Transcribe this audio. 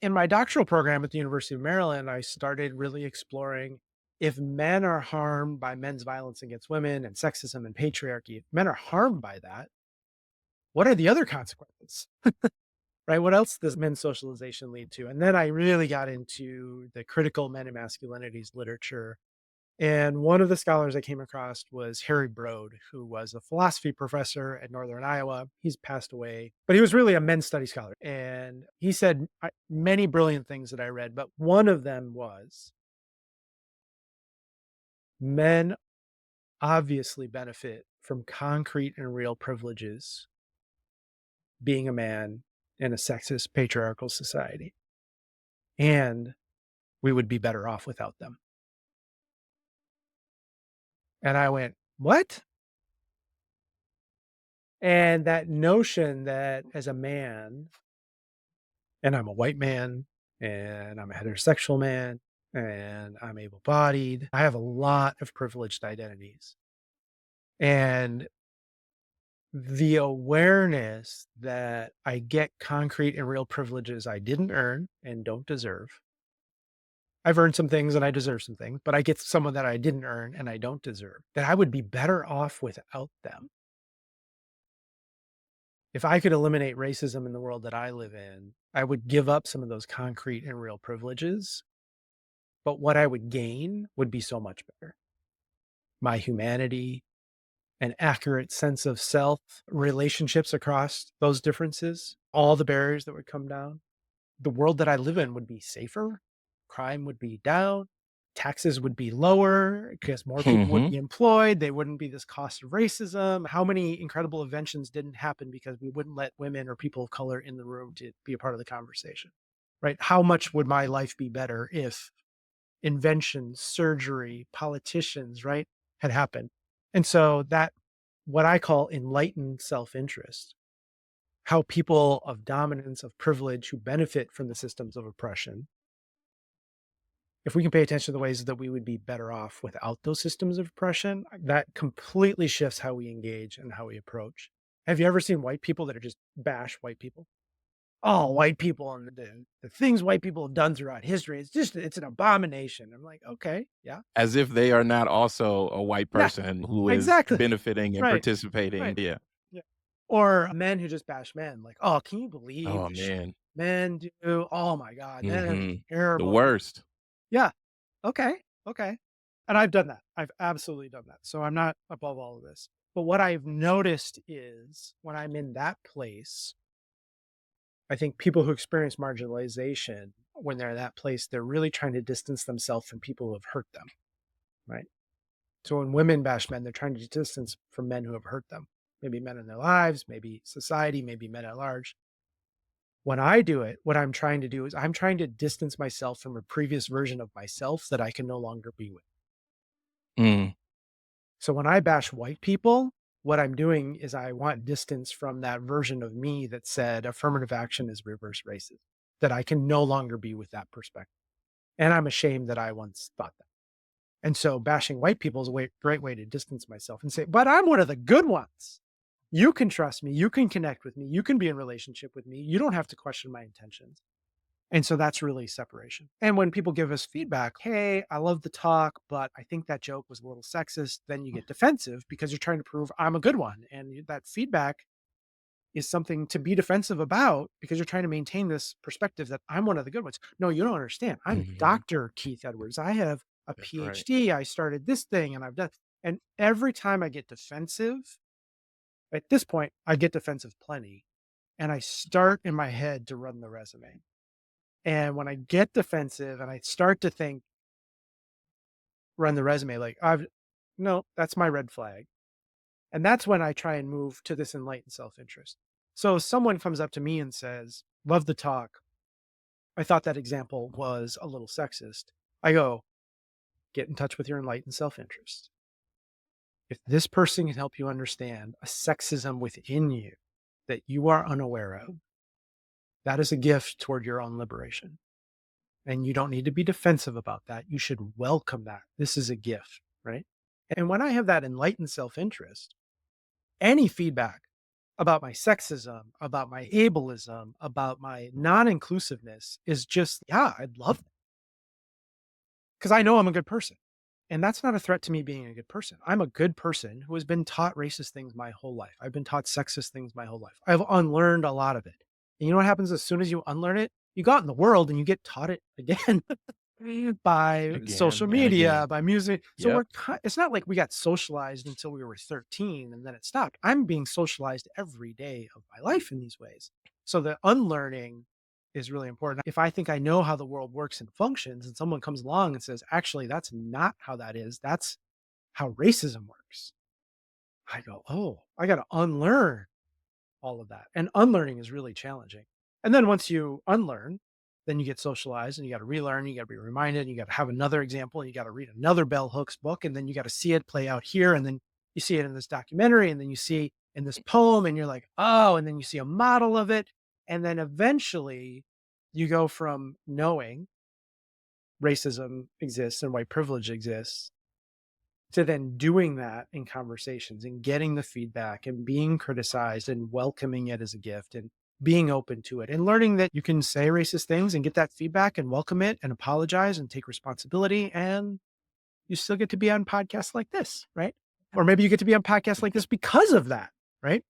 In my doctoral program at the University of Maryland, I started really exploring if men are harmed by men's violence against women and sexism and patriarchy, if men are harmed by that, what are the other consequences? Right? What else does men's socialization lead to? And then I really got into the critical men and masculinities literature. And one of the scholars I came across was Harry Broad, who was a philosophy professor at Northern Iowa. He's passed away, but he was really a men's study scholar. And he said many brilliant things that I read, but one of them was men obviously benefit from concrete and real privileges being a man in a sexist, patriarchal society. And we would be better off without them. And I went, what? And that notion that as a man, and I'm a white man, and I'm a heterosexual man, and I'm able bodied, I have a lot of privileged identities. And the awareness that I get concrete and real privileges I didn't earn and don't deserve. I've earned some things and I deserve some things, but I get some of that I didn't earn and I don't deserve, that I would be better off without them. If I could eliminate racism in the world that I live in, I would give up some of those concrete and real privileges, but what I would gain would be so much better. My humanity, an accurate sense of self, relationships across those differences, all the barriers that would come down. The world that I live in would be safer, crime would be down, taxes would be lower because more people would Hmm. be employed. They wouldn't be this cost of racism. How many incredible inventions didn't happen because we wouldn't let women or people of color in the room to be a part of the conversation, right? How much would my life be better if inventions, surgery, politicians, right, had happened? And so that, what I call enlightened self-interest, how people of dominance, of privilege, who benefit from the systems of oppression, if we can pay attention to the ways that we would be better off without those systems of oppression, that completely shifts how we engage and how we approach. Have you ever seen white people that are just bash white people? Oh, white people and the things white people have done throughout history. It's an abomination. I'm like, okay, yeah, As if they are not also a white yeah, person who is exactly. benefiting and Right, participating. right. Yeah. Yeah. Or men who just bash men, like, oh, can you believe Oh the shit man. men do? Oh my God, men are Hmm. The terrible. worst. Yeah. Okay. Okay. And I've done that. I've absolutely done that. So I'm not above all of this. But what I've noticed is when I'm in that place, I think people who experience marginalization, when they're in that place, they're really trying to distance themselves from people who have hurt them. Right. So when women bash men, they're trying to distance from men who have hurt them. Maybe men in their lives, maybe society, maybe men at large. When I do it, what I'm trying to do is I'm trying to distance myself from a previous version of myself that I can no longer be with. Mm. So when I bash white people, what I'm doing is I want distance from that version of me that said affirmative action is reverse racism, that I can no longer be with that perspective. And I'm ashamed that I once thought that. And so bashing white people is a great way to distance myself and say, but I'm one of the good ones. You can trust me. You can connect with me. You can be in relationship with me. You don't have to question my intentions. And so that's really separation. And when people give us feedback, hey, I love the talk, but I think that joke was a little sexist, then you get defensive because you're trying to prove I'm a good one. And that feedback is something to be defensive about because you're trying to maintain this perspective that I'm one of the good ones. No, you don't understand. I'm Mhm. Dr. Keith Edwards. I have a That's right. PhD. I started this thing and I've done. And every time I get defensive, at this point, I get defensive plenty. And I start in my head to run the resume. And when I get defensive and I start to think, run the resume, like I've no, that's my red flag. And that's when I try and move to this enlightened self-interest. So if someone comes up to me and says, love the talk. I thought that example was a little sexist. I go, get in touch with your enlightened self-interest. If this person can help you understand a sexism within you that you are unaware of, that is a gift toward your own liberation. And you don't need to be defensive about that. You should welcome that. This is a gift, right? And when I have that enlightened self interest, any feedback about my sexism, about my ableism, about my non-inclusiveness is just, yeah, I'd love, because I know I'm a good person. And that's not a threat to me being a good person. I'm a good person who has been taught racist things my whole life. I've been taught sexist things my whole life. I've unlearned a lot of it. And you know what happens as soon as you unlearn it? You go out in the world and you get taught it again by social Again and media, again. by music. So Yep. it's not like we got socialized until we were 13 and then it stopped. I'm being socialized every day of my life in these ways. So the unlearning is really important. If I think I know how the world works and functions, and someone comes along and says, actually, that's not how that is, that's how racism works. I go, oh, I got to unlearn all of that. And unlearning is really challenging. And then once you unlearn, then you get socialized and you got to relearn, you got to be reminded, you got to have another example, you got to read another Bell Hooks book, and then you got to see it play out here. And then you see it in this documentary, and then you see in this poem, and you're like, oh, and then you see a model of it. And then eventually you go from knowing racism exists and white privilege exists to then doing that in conversations and getting the feedback and being criticized and welcoming it as a gift and being open to it and learning that you can say racist things and get that feedback and welcome it and apologize and take responsibility. And you still get to be on podcasts like this, right? Or maybe you get to be on podcasts like this because of that, right?